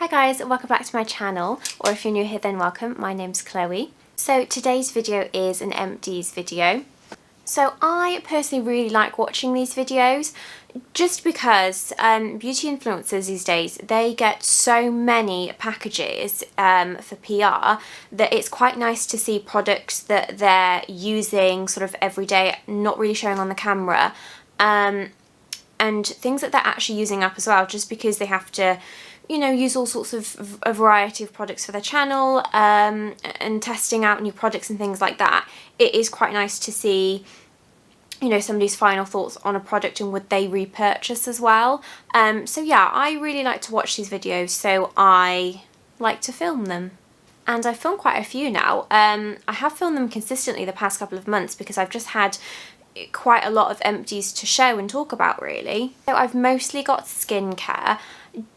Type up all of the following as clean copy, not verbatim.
Hi guys, welcome back to my channel, or if you're new here then welcome, my name's Chloe. So today's video is an empties video. So I personally really like watching these videos just because beauty influencers these days, they get so many packages for PR that it's quite nice to see products that they're using sort of every day, not really showing on the camera, and things that they're actually using up as well, just because they have to, you know, use all sorts of a variety of products for their channel and testing out new products and things like that. It is quite nice to see, you know, somebody's final thoughts on a product and would they repurchase as well. So yeah, I really like to watch these videos, so I like to film them. And I've filmed quite a few now. I have filmed them consistently the past couple of months because I've just had quite a lot of empties to show and talk about really. So I've mostly got skincare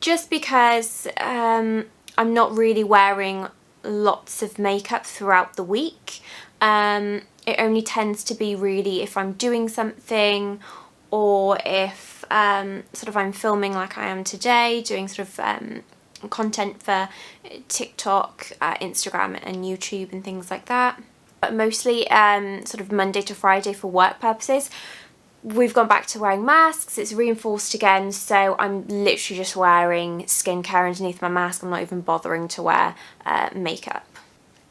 just because I'm not really wearing lots of makeup throughout the week. It only tends to be really if I'm doing something, or if sort of I'm filming like I am today, doing sort of content for TikTok, Instagram and YouTube and things like that. But mostly sort of Monday to Friday for work purposes. We've gone back to wearing masks, it's reinforced again, so I'm literally just wearing skincare underneath my mask. I'm not even bothering to wear makeup.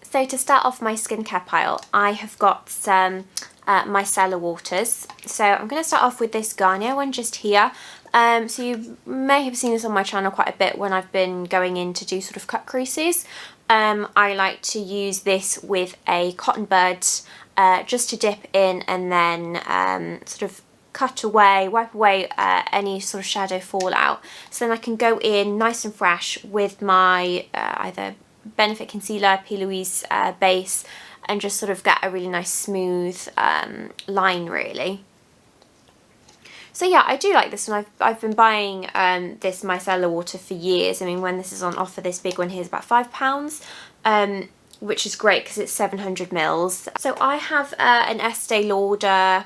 So to start off my skincare pile, I have got some micellar waters. So I'm going to start off with this Garnier one just here. So you may have seen this on my channel quite a bit when I've been going in to do sort of cut creases. I like to use this with a cotton bud just to dip in and then sort of wipe away any sort of shadow fallout. So then I can go in nice and fresh with my either Benefit Concealer, Plouise base, and just sort of get a really nice smooth line really. So yeah, I do like this one. I've been buying this micellar water for years. I mean, when this is on offer, this big one here is about £5, which is great because it's 700 mils. So I have an Estee Lauder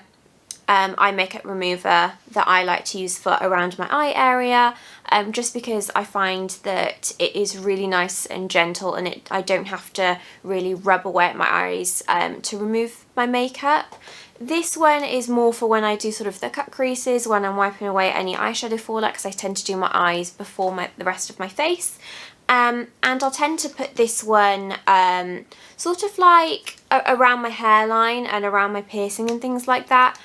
eye makeup remover that I like to use for around my eye area, just because I find that it is really nice and gentle, and I don't have to really rub away at my eyes to remove my makeup. This one is more for when I do sort of the cut creases, when I'm wiping away any eyeshadow fallout, because I tend to do my eyes before the rest of my face. And I'll tend to put this one sort of like around my hairline and around my piercing and things like that,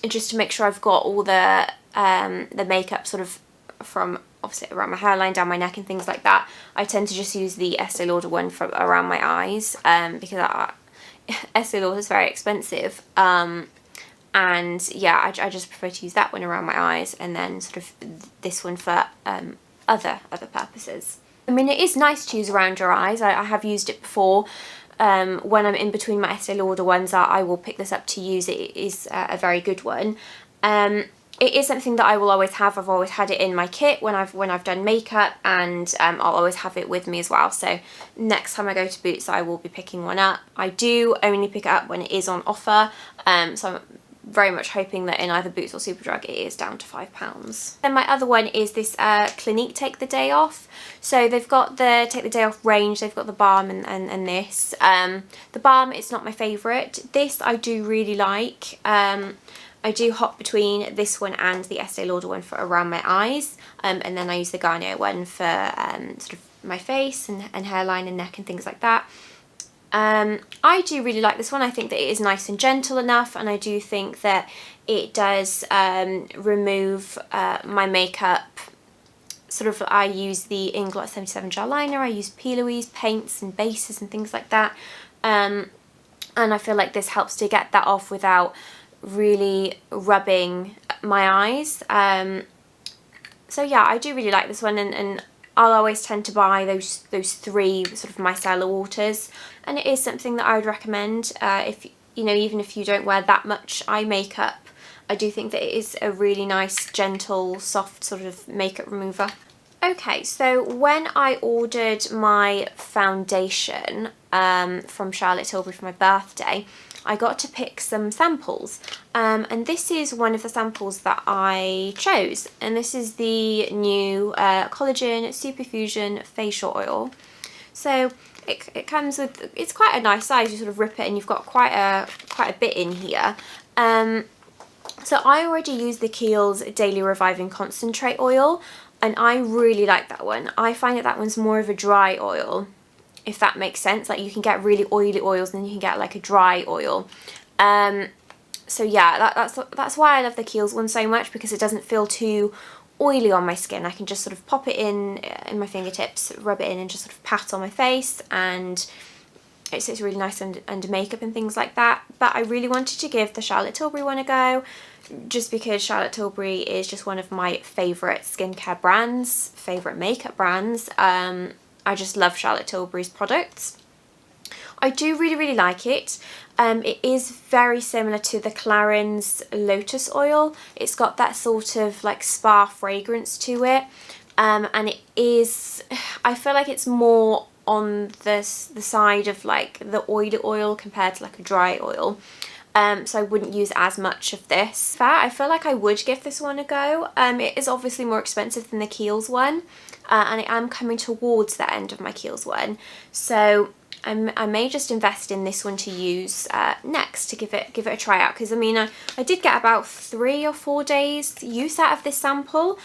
just to make sure I've got all the makeup sort of from obviously around my hairline, down my neck and things like that. I tend to just use the Estee Lauder one for around my eyes, because Estee Lauder is very expensive, and yeah, I just prefer to use that one around my eyes, and then sort of this one for other purposes. I mean, it is nice to use around your eyes. I have used it before. When I'm in between my Estee Lauder ones, I will pick this up to use. It is a very good one. It is something that I will always have. I've always had it in my kit when I've done makeup, and I'll always have it with me as well. So next time I go to Boots, I will be picking one up. I do only pick it up when it is on offer, so I'm very much hoping that in either Boots or Superdrug it is down to £5. Then my other one is this Clinique Take the Day Off. So they've got the Take the Day Off range, they've got the balm and this. The balm is not my favourite. This I do really like. I do hop between this one and the Estee Lauder one for around my eyes, and then I use the Garnier one for sort of my face and hairline and neck and things like that. I do really like this one. I think that it is nice and gentle enough, and I do think that it does remove my makeup. Sort of, I use the Inglot 77 gel liner, I use Plouise paints and bases and things like that, and I feel like this helps to get that off without really rubbing my eyes. So yeah, I do really like this one, and I'll always tend to buy those three sort of micellar waters, and it is something that I would recommend if, you know, even if you don't wear that much eye makeup. I do think that it is a really nice, gentle, soft sort of makeup remover. Okay, so when I ordered my foundation from Charlotte Tilbury for my birthday, I got to pick some samples, and this is one of the samples that I chose, and this is the new Collagen Superfusion Facial Oil. So it comes with, it's quite a nice size. You sort of rip it and you've got quite a bit in here. So I already use the Kiehls Daily Reviving Concentrate Oil, and I really like that one. I find that one's more of a dry oil, if that makes sense. Like, you can get really oily oils and then you can get like a dry oil. So yeah, that's why I love the Kiehls one so much, because it doesn't feel too oily on my skin. I can just sort of pop it in my fingertips, rub it in, and just sort of pat on my face, and it's really nice under makeup and things like that. But I really wanted to give the Charlotte Tilbury one a go, just because Charlotte Tilbury is just one of my favourite skincare brands, favourite makeup brands. I just love Charlotte Tilbury's products. I do really like it. It is very similar to the Clarins Lotus Oil. It's got that sort of like spa fragrance to it, and it is, I feel like it's more on the side of like the oily oil compared to like a dry oil. So I wouldn't use as much of this. I feel like I would give this one a go. It is obviously more expensive than the Kiehls one, and I am coming towards the end of my Kiehls one, so I may just invest in this one to use next, to give it a try out, because I mean I did get about 3 or 4 days use out of this sample,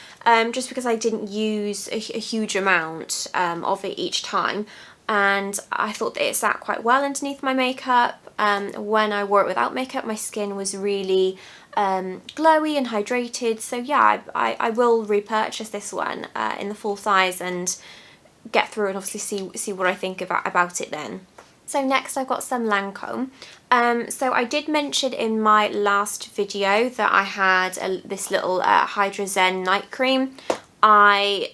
just because I didn't use a huge amount of it each time, and I thought that it sat quite well underneath my makeup. When I wore it without makeup, my skin was really glowy and hydrated. So yeah, I will repurchase this one in the full size and get through and obviously see what I think about it then. So next I've got some Lancome. So I did mention in my last video that I had this little Hydra Zen night cream. I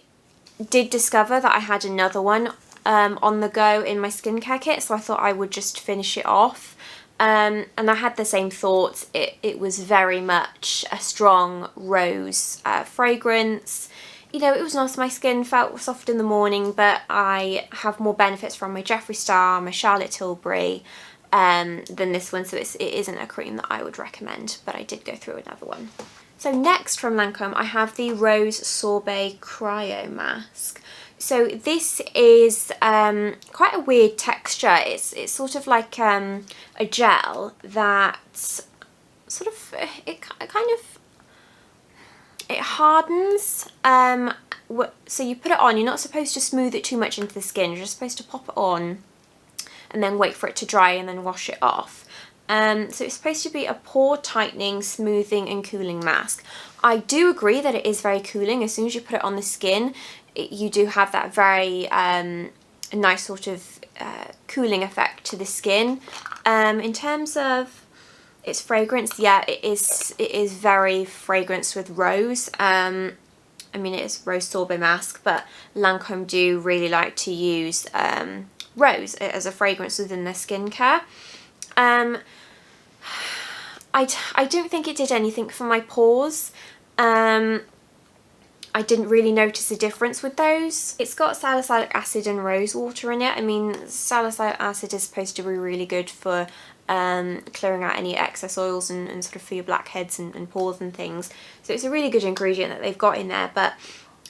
did discover that I had another one on the go in my skincare kit, so I thought I would just finish it off. And I had the same thoughts. It was very much a strong rose fragrance. You know, it was nice. My skin felt soft in the morning, but I have more benefits from my Jeffree Star, my Charlotte Tilbury, than this one, so it isn't a cream that I would recommend, but I did go through another one. So next from Lancome, I have the Rose Sorbet Cryo Mask. So this is quite a weird texture. It's sort of like a gel that sort of, it hardens. So you put it on, you're not supposed to smooth it too much into the skin, you're just supposed to pop it on and then wait for it to dry and then wash it off. So it's supposed to be a pore tightening, smoothing and cooling mask. I do agree that it is very cooling. As soon as you put it on the skin, you do have that very nice sort of cooling effect to the skin. In terms of its fragrance, yeah, it is very fragranced with rose. I mean, it is rose sorbet mask, but Lancome do really like to use rose as a fragrance within their skincare. I don't think it did anything for my pores. I didn't really notice a difference with those. It's got salicylic acid and rose water in it. I mean, salicylic acid is supposed to be really good for clearing out any excess oils and sort of for your blackheads and pores and things. So it's a really good ingredient that they've got in there, but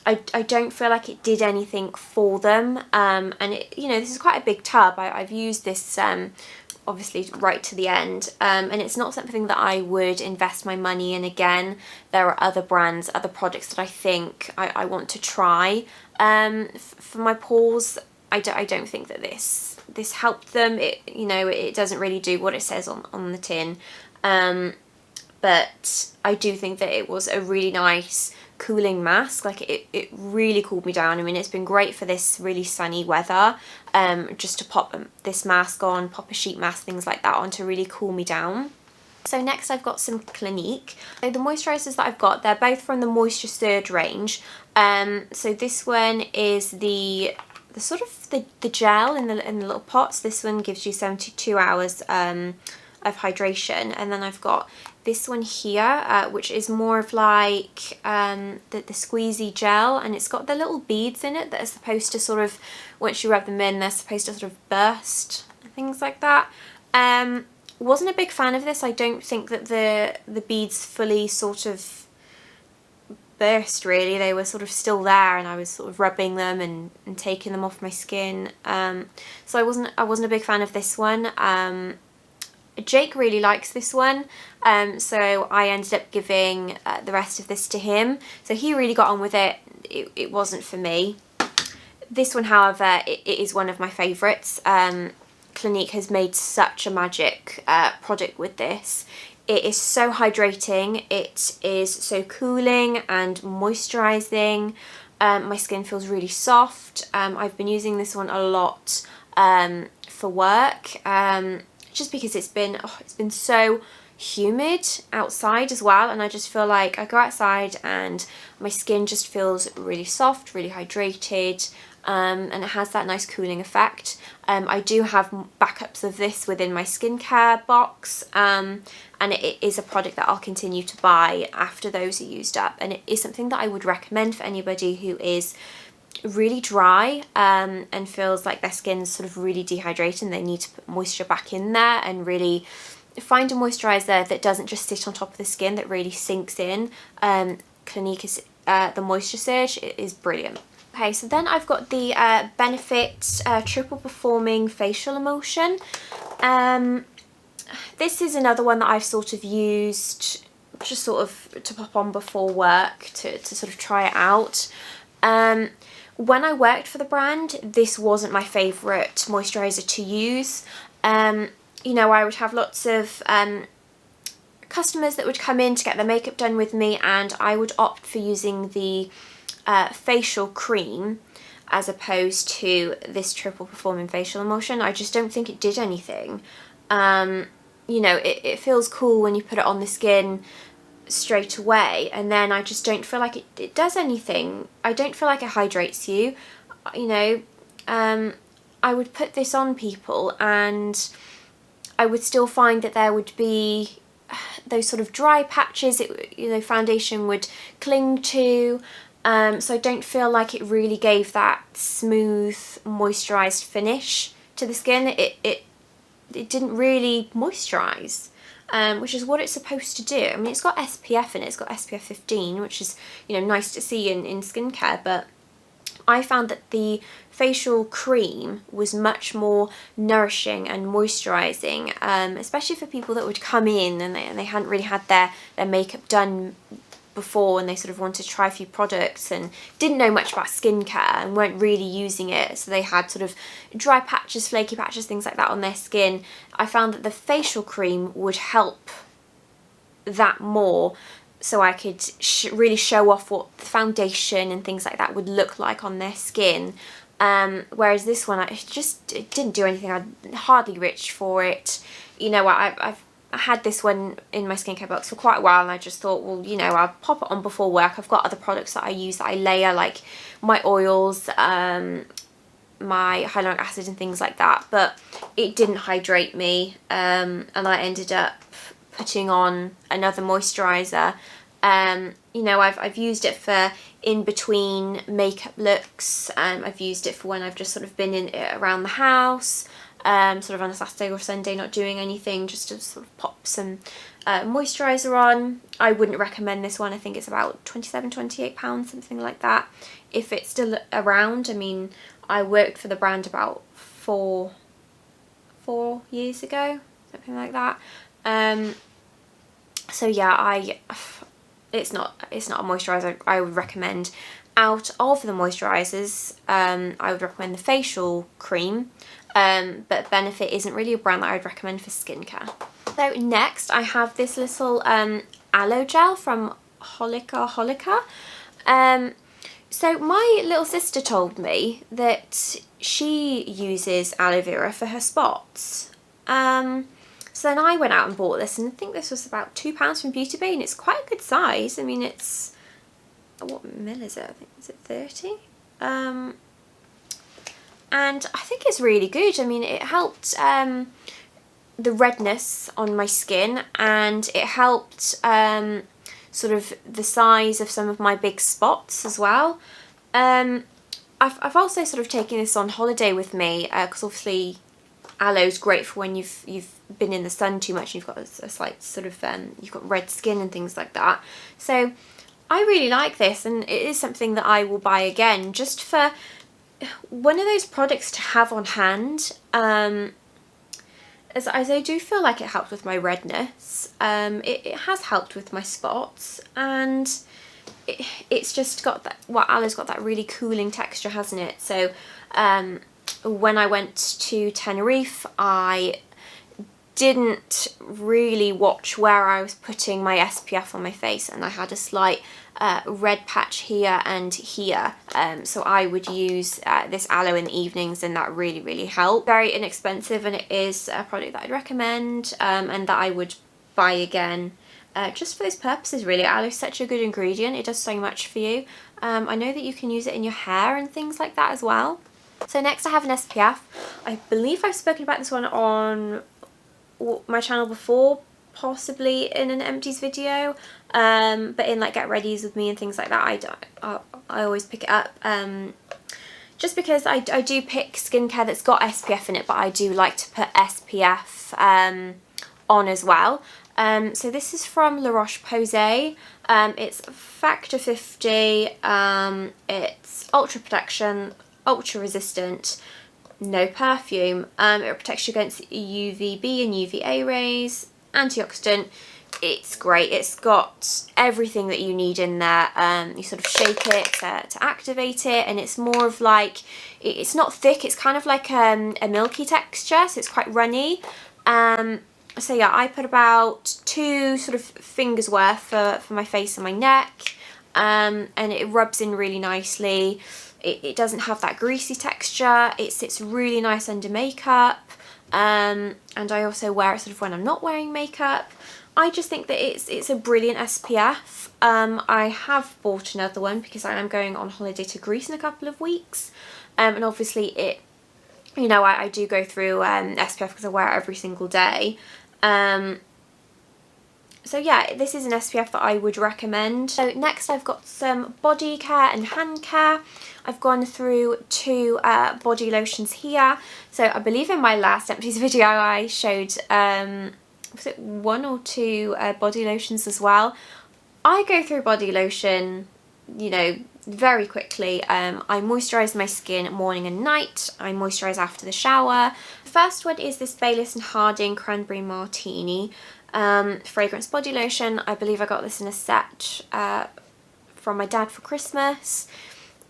I don't feel like it did anything for them. And it, you know, this is quite a big tub. I've used this obviously right to the end, and it's not something that I would invest my money in again. There are other brands, other products that I think I want to try for my pores. I don't think that this helped them. You know, it doesn't really do what it says on the tin, but I do think that it was a really nice cooling mask. Like, it really cooled me down. I mean, it's been great for this really sunny weather, just to pop this mask on, pop a sheet mask, things like that on to really cool me down. So next I've got some Clinique. So the moisturisers that I've got, they're both from the Moisture Surge range. So this one is the sort of the gel in the little pots. This one gives you 72 hours of hydration, and then I've got this one here, which is more of like the squeezy gel, and it's got the little beads in it that are supposed to sort of, once you rub them in, they're supposed to sort of burst and things like that. wasn't a big fan of this. I don't think that the beads fully sort of burst really. They were sort of still there, and I was sort of rubbing them and taking them off my skin. So I wasn't a big fan of this one. Jake really likes this one, so I ended up giving the rest of this to him. So he really got on with it. It wasn't for me. This one, however, it is one of my favourites. Clinique has made such a magic product with this. It is so hydrating, it is so cooling and moisturising. My skin feels really soft. I've been using this one a lot for work, just because it's been so humid outside as well, and I just feel like I go outside and my skin just feels really soft, really hydrated, and it has that nice cooling effect. I do have backups of this within my skincare box, and it is a product that I'll continue to buy after those are used up, and it is something that I would recommend for anybody who is really dry and feels like their skin's sort of really dehydrated and they need to put moisture back in there, and really find a moisturiser that doesn't just sit on top of the skin, that really sinks in. Clinique is the Moisture Surge is brilliant. Okay, so then I've got the Benefit Triple Performing Facial Emulsion. This is another one that I've sort of used just sort of to pop on before work to sort of try it out. When I worked for the brand, this wasn't my favourite moisturiser to use. You know, I would have lots of customers that would come in to get their makeup done with me, and I would opt for using the facial cream as opposed to this Triple Performing Facial Emulsion. I just don't think it did anything. You know, it feels cool when you put it on the skin straight away, and then I just don't feel like it does anything. I don't feel like it hydrates you. You know, I would put this on people and I would still find that there would be those sort of dry patches you know, foundation would cling to. So I don't feel like it really gave that smooth moisturised finish to the skin. It didn't really moisturise, which is what it's supposed to do. I mean, it's got SPF in it, it's got SPF 15, which is, you know, nice to see in skincare, but I found that the facial cream was much more nourishing and moisturising, especially for people that would come in and they hadn't really had their makeup done before, and they sort of wanted to try a few products and didn't know much about skincare and weren't really using it, so they had sort of dry patches, flaky patches, things like that on their skin. I found that the facial cream would help that more, so I could really show off what the foundation and things like that would look like on their skin. Whereas this one, it didn't do anything. I hardly reached for it. You know, I've had this one in my skincare box for quite a while, and I just thought, well, you know, I'll pop it on before work. I've got other products that I use that I layer, like my oils, my hyaluronic acid and things like that, but it didn't hydrate me, and I ended up putting on another moisturiser. You know, I've used it for in between makeup looks, I've used it for when I've just sort of been around the house, sort of on a Saturday or Sunday not doing anything, just to sort of pop some moisturiser on. I wouldn't recommend this one. I think it's about £27–28, something like that, if it's still around. I mean, I worked for the brand about four years ago, something like that. So yeah, it's not a moisturiser I would recommend. Out of the moisturisers, I would recommend the facial cream, but Benefit isn't really a brand that I would recommend for skincare. So next I have this little aloe gel from Hula. So my little sister told me that she uses aloe vera for her spots. So then I went out and bought this, and I think this was about £2 from Beautybay, and it's quite a good size. I mean, it's, what mil is it? I think, is it 30? And I think it's really good. I mean, it helped the redness on my skin, and it helped sort of the size of some of my big spots as well. I've also sort of taken this on holiday with me, because obviously aloe's great for when you've been in the sun too much and you've got a slight sort of you've got red skin and things like that. So I really like this, and it is something that I will buy again, just for one of those products to have on hand. As I do feel like it helped with my redness. It has helped with my spots, and it's just got that, well, aloe's got that really cooling texture, hasn't it? So when I went to Tenerife, I didn't really watch where I was putting my SPF on my face, and I had a slight red patch here and here, so I would use this aloe in the evenings, and that really helped. Very inexpensive, and it is a product that I'd recommend, and that I would buy again, just for those purposes really. Aloe is such a good ingredient, it does so much for you. I know that you can use it in your hair and things like that as well. So next I have an SPF. I believe I've spoken about this one on my channel before, possibly in an empties video, but in like get readies with me and things like that, I always pick it up, just because I do pick skincare that's got SPF in it, but I do like to put SPF on as well. So this is from Larocheposay. It's factor 50, it's ultra protection, ultra resistant, no perfume. It protects you against UVB and UVA rays, antioxidant. It's great. It's got everything that you need in there. You sort of shake it to activate it, and it's more of like, it's not thick, it's kind of like a milky texture, so it's quite runny. So yeah, I put about 2 sort of fingers worth for my face and my neck, and it rubs in really nicely. It doesn't have that greasy texture. It sits really nice under makeup, and I also wear it sort of when I'm not wearing makeup. I just think that it's a brilliant SPF. I have bought another one because I am going on holiday to Greece in a couple of weeks, and obviously it, you know, I do go through SPF because I wear it every single day. So yeah, this is an SPF that I would recommend. So next I've got some body care and hand care. I've gone through 2 body lotions here. So I believe in my last empties video I showed, was it 1 or 2 body lotions as well. I go through body lotion, you know, very quickly. I moisturise my skin morning and night. I moisturise after the shower. The first one is this Baylis & Harding Cranberry Martini fragrance body lotion. I believe I got this in a set from my dad for Christmas.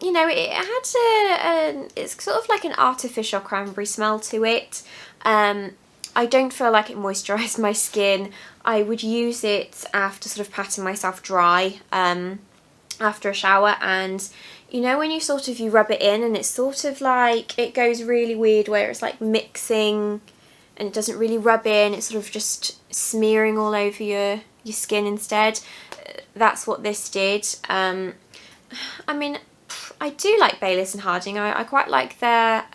You know, it had it's sort of like an artificial cranberry smell to it. I don't feel like it moisturised my skin. I would use it after sort of patting myself dry after a shower, and you know when you sort of, you rub it in and it's sort of like, it goes really weird where it's like mixing and it doesn't really rub in, it's sort of just smearing all over your skin instead. That's what this did. I mean, I do like Baylis & Harding. I quite like their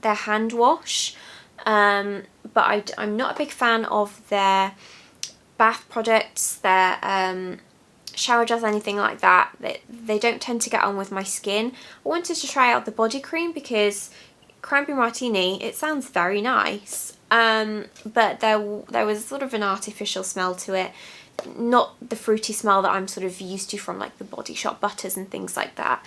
hand wash, but I'm not a big fan of their bath products, their shower gels, anything like that. They don't tend to get on with my skin. I wanted to try out the body cream because Cranberry Martini, it sounds very nice, but there was sort of an artificial smell to it, not the fruity smell that I'm sort of used to from like the Body Shop butters and things like that.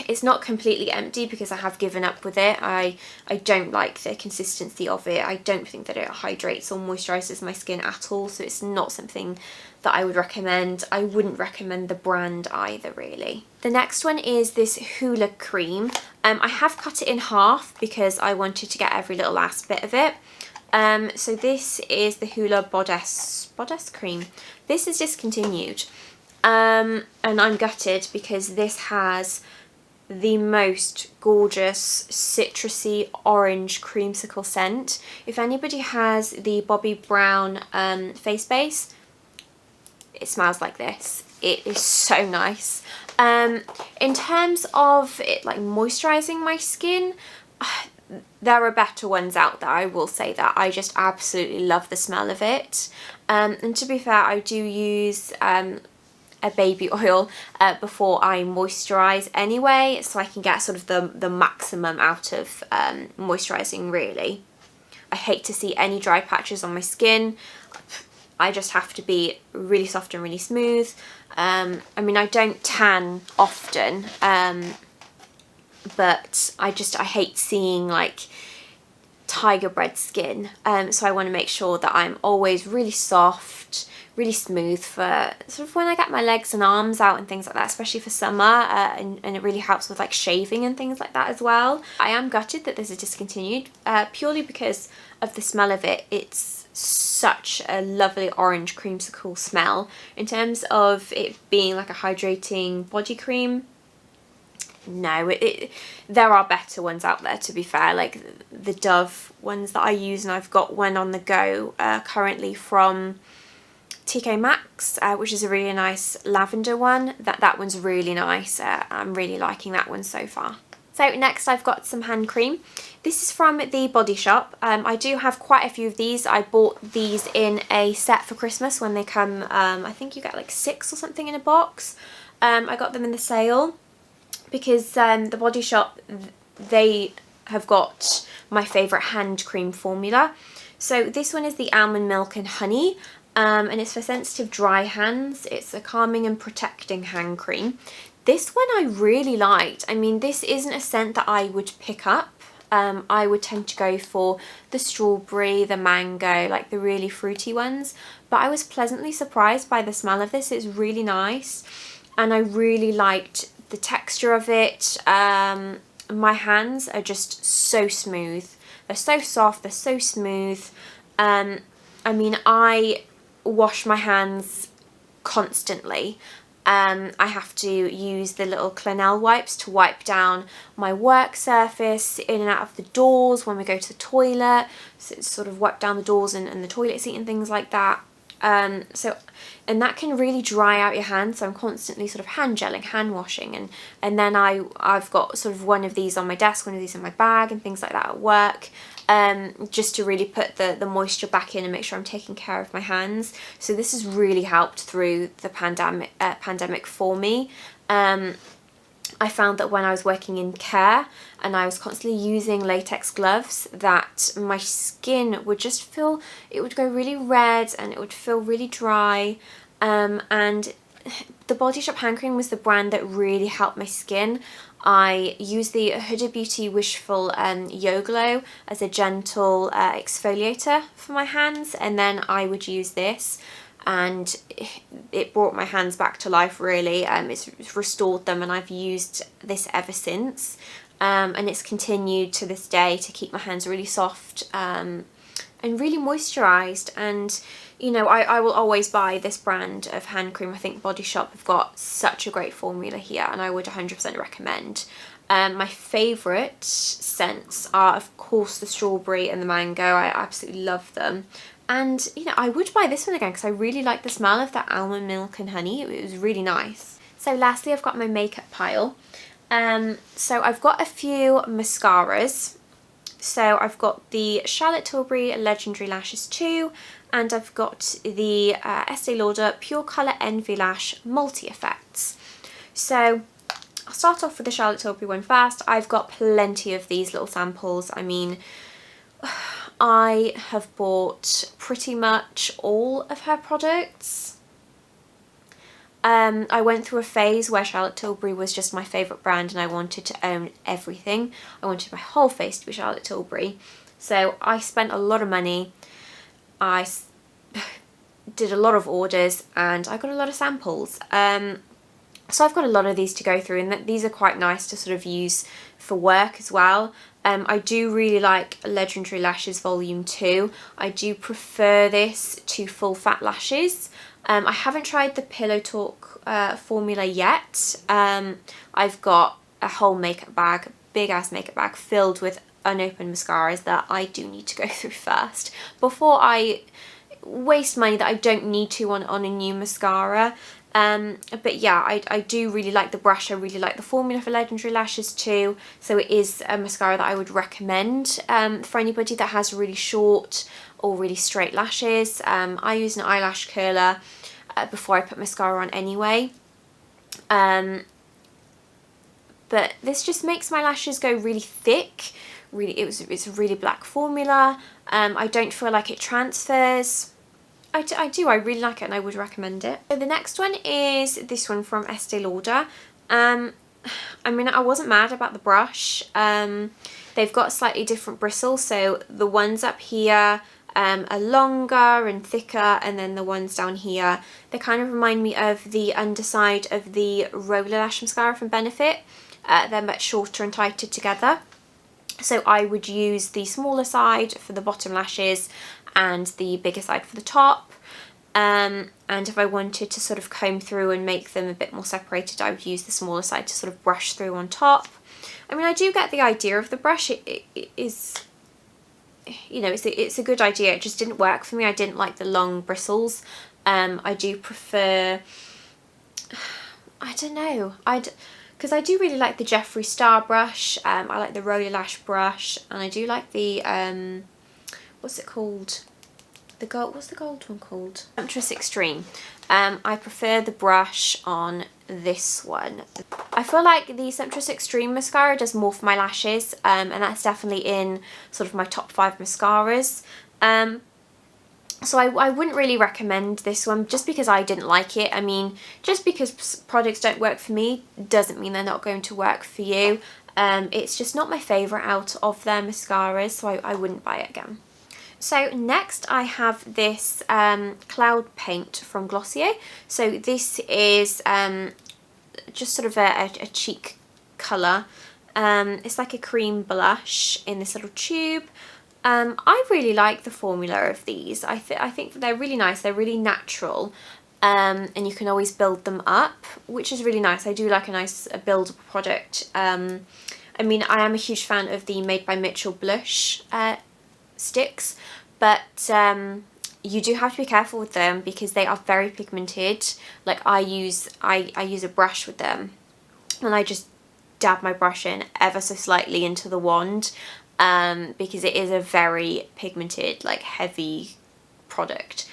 It's not completely empty because I have given up with it. I don't like the consistency of it. I don't think that it hydrates or moisturises my skin at all, so it's not something that I would recommend. I wouldn't recommend the brand either, really. The next one is this Hula Cream. I have cut it in half because I wanted to get every little last bit of it. So this is the Hula Bodice Cream. This is discontinued. And I'm gutted because this has the most gorgeous citrusy orange creamsicle scent. If anybody has the Bobbi Brown face base, it smells like this. It is so nice. In terms of it like moisturising my skin, there are better ones out there, I will say that. I just absolutely love the smell of it. And to be fair, I do use a baby oil before I moisturise anyway, so I can get sort of the maximum out of moisturising really. I hate to see any dry patches on my skin. I just have to be really soft and really smooth. I mean, I don't tan often, but I hate seeing like tiger bred skin, so I want to make sure that I'm always really soft, really smooth for sort of when I get my legs and arms out and things like that, especially for summer, and it really helps with like shaving and things like that as well. I am gutted that this is discontinued, purely because of the smell of it. It's such a lovely orange creamsicle smell. In terms of it being like a hydrating body cream, no, there are better ones out there, to be fair, like the Dove ones that I use, and I've got one on the go currently from TK Maxx, which is a really nice lavender one. That one's really nice. I'm really liking that one so far. So next I've got some hand cream. This is from the Body Shop. I do have quite a few of these. I bought these in a set for Christmas when they come, I think you get like 6 or something in a box. I got them in the sale because the Body Shop, they have got my favourite hand cream formula. So this one is the almond milk and honey, and it's for sensitive dry hands. It's a calming and protecting hand cream. This one I really liked. I mean, this isn't a scent that I would pick up. I would tend to go for the strawberry, the mango, like the really fruity ones. But I was pleasantly surprised by the smell of this. It's really nice. And I really liked the texture of it. My hands are just so smooth. They're so soft, they're so smooth. I mean, I wash my hands constantly. I have to use the little Clinell wipes to wipe down my work surface, in and out of the doors when we go to the toilet, so sort of wipe down the doors and the toilet seat and things like that. And that can really dry out your hands, so I'm constantly sort of hand gelling, hand washing, and then I've got sort of one of these on my desk, one of these in my bag and things like that at work, just to really put the moisture back in and make sure I'm taking care of my hands. So this has really helped through the pandemic for me. I found that when I was working in care and I was constantly using latex gloves, that my skin would just feel, it would go really red and it would feel really dry, and the Body Shop hand cream was the brand that really helped my skin. I use the Huda Beauty Wishful Yo Glow as a gentle exfoliator for my hands, and then I would use this, and it brought my hands back to life really. It's restored them, and I've used this ever since, and it's continued to this day to keep my hands really soft and really moisturised. And you know, I will always buy this brand of hand cream. I think Body Shop have got such a great formula here, and I would 100% recommend. My favourite scents are of course the strawberry and the mango. I absolutely love them. And, you know, I would buy this one again because I really like the smell of that almond milk and honey. It was really nice. So lastly, I've got my makeup pile. So I've got a few mascaras. So I've got the Charlotte Tilbury Legendary Lashes 2, and I've got the Estee Lauder Pure Colour Envy Lash Multi Effects. So I'll start off with the Charlotte Tilbury one first. I've got plenty of these little samples. I mean, I have bought pretty much all of her products. I went through a phase where Charlotte Tilbury was just my favourite brand, and I wanted to own everything. I wanted my whole face to be Charlotte Tilbury. So I spent a lot of money. I did a lot of orders, and I got a lot of samples. So I've got a lot of these to go through, and these are quite nice to sort of use for work as well. I do really like Legendary Lashes Volume 2. I do prefer this to full fat lashes. I haven't tried the Pillow Talk formula yet. I've got a whole makeup bag, big ass makeup bag filled with unopened mascaras that I do need to go through first before I waste money that I don't need to on a new mascara. But yeah, I do really like the brush. I really like the formula for Legendary Lashes too, so it is a mascara that I would recommend for anybody that has really short or really straight lashes. I use an eyelash curler, before I put mascara on anyway. But this just makes my lashes go really thick. It's a really black formula. I don't feel like it transfers. I really like it and I would recommend it. So the next one is this one from Estee Lauder. I mean, I wasn't mad about the brush. They've got slightly different bristles, so the ones up here are longer and thicker, and then the ones down here, they kind of remind me of the underside of the roller lash mascara from Benefit. They're much shorter and tighter together. So I would use the smaller side for the bottom lashes and the bigger side for the top. And if I wanted to sort of comb through and make them a bit more separated, I would use the smaller side to sort of brush through on top. I mean, I do get the idea of the brush. It is, you know, it's a good idea. It just didn't work for me. I didn't like the long bristles. I do prefer, I don't know, because I do really like the Jeffree Star brush. I like the roller lash brush, and I do like the what's it called? What's the gold one called? Sumptuous Extreme. I prefer the brush on this one. I feel like the Sumptuous Extreme mascara does more for my lashes, and that's definitely in sort of my top 5 mascaras. So I wouldn't really recommend this one just because I didn't like it. I mean, just because products don't work for me doesn't mean they're not going to work for you. It's just not my favourite out of their mascaras, so I wouldn't buy it again. So next I have this Cloud Paint from Glossier. So this is just sort of a cheek colour. It's like a cream blush in this little tube. I really like the formula of these. I think they're really nice. They're really natural, and you can always build them up, which is really nice. I do like a nice buildable product. I mean, I am a huge fan of the Made by Mitchell blush sticks, but you do have to be careful with them because they are very pigmented. Like I use a brush with them, and I just dab my brush in ever so slightly into the wand, because it is a very pigmented, like heavy product.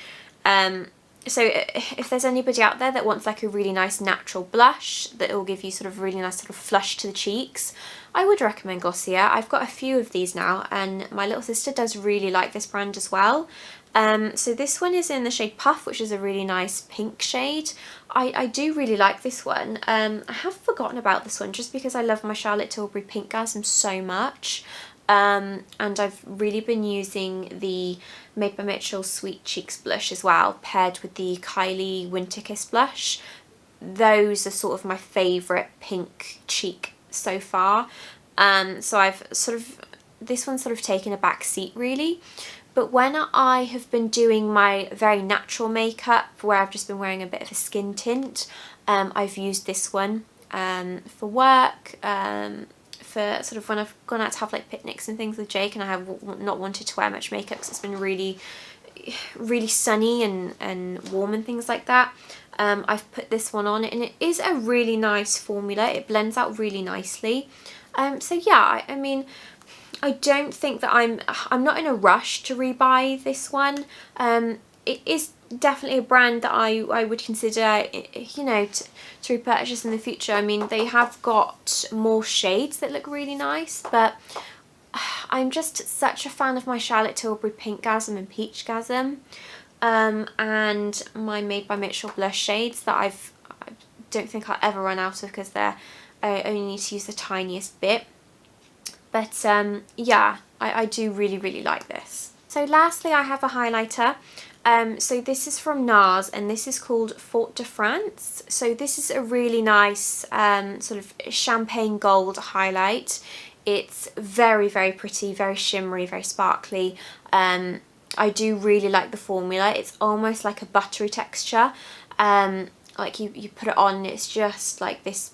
So if there's anybody out there that wants like a really nice natural blush that will give you sort of really nice sort of flush to the cheeks, I would recommend Glossier. I've got a few of these now, and my little sister does really like this brand as well. So this one is in the shade Puff, which is a really nice pink shade. I do really like this one. I have forgotten about this one just because I love my Charlotte Tilbury Pinkgasm so much. And I've really been using the Made by Mitchell Sweet Cheeks blush as well, paired with the Kylie Winter Kiss blush. Those are sort of my favourite pink cheek so far. So I've sort of, this one's sort of taken a back seat really. But when I have been doing my very natural makeup, where I've just been wearing a bit of a skin tint, I've used this one for work, for sort of when I've gone out to have like picnics and things with Jake and I have not wanted to wear much makeup because it's been really, really sunny and warm and things like that. I've put this one on and it is a really nice formula. It blends out really nicely. So yeah, I mean, I don't think that I'm not in a rush to rebuy this one. It is definitely a brand that I would consider, you know, to repurchase in the future. I mean, they have got more shades that look really nice, but I'm just such a fan of my Charlotte Tilbury Pinkgasm and Peachgasm, and my Made by Mitchell blush shades that I don't think I'll ever run out of because I only need to use the tiniest bit. But yeah, I do really, really like this. So lastly, I have a highlighter. So this is from NARS and this is called Fort de France. So this is a really nice sort of champagne gold highlight. It's very, very pretty, very shimmery, very sparkly. I do really like the formula. It's almost like a buttery texture. Like you put it on, it's just like this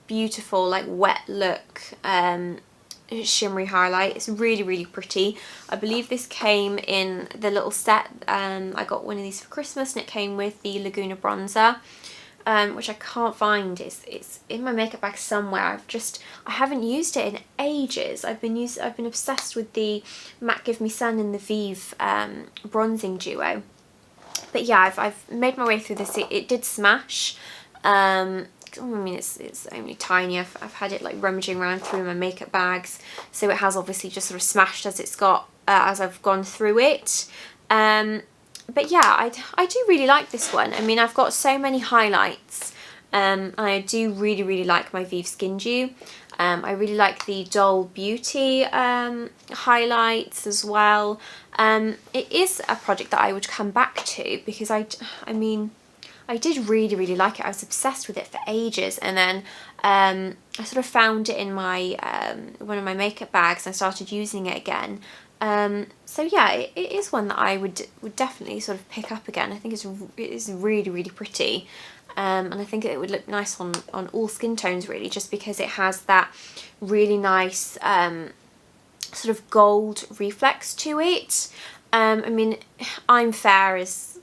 beautiful, like wet look, shimmery highlight. It's really, really pretty. I believe this came in the little set. I got one of these for Christmas and it came with the Laguna bronzer, which I can't find. It's in my makeup bag somewhere. I haven't used it in ages. I've been obsessed with the MAC Give Me Sun and the Vieve bronzing duo. But yeah, I've made my way through this. It did smash. I mean, it's only tiny. I've had it like rummaging around through my makeup bags, so it has obviously just sort of smashed as it's got as I've gone through it. But yeah, I do really like this one. I mean, I've got so many highlights. I do really like my Vieve Skin Dew. I really like the Doll Beauty highlights as well. It is a product that I would come back to because I mean, I did really like it. I was obsessed with it for ages, and then I sort of found it in my one of my makeup bags and I started using it again. So yeah, it is one that I would definitely sort of pick up again. I think it is really pretty, and I think it would look nice on all skin tones really, just because it has that really nice sort of gold reflex to it. I mean, I'm fair as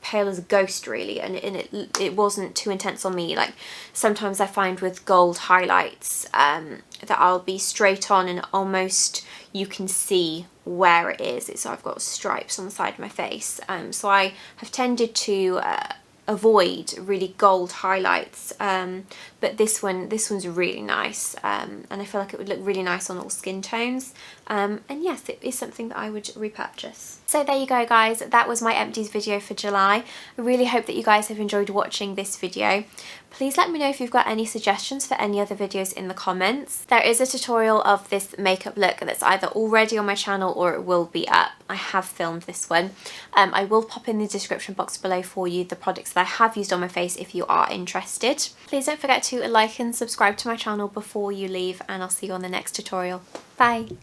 pale as a ghost really, and it wasn't too intense on me. Like sometimes I find with gold highlights that I'll be straight on and almost you can see where it is. So I've got stripes on the side of my face, so I have tended to avoid really gold highlights, but this one's really nice, and I feel like it would look really nice on all skin tones, and yes, it is something that I would repurchase. So there you go guys, that was my empties video for July. I really hope that you guys have enjoyed watching this video. Please let me know if you've got any suggestions for any other videos in the comments. There is a tutorial of this makeup look that's either already on my channel or it will be up. I have filmed this one. I will pop in the description box below for you the products that I have used on my face if you are interested. Please don't forget to like and subscribe to my channel before you leave, and I'll see you on the next tutorial. Bye!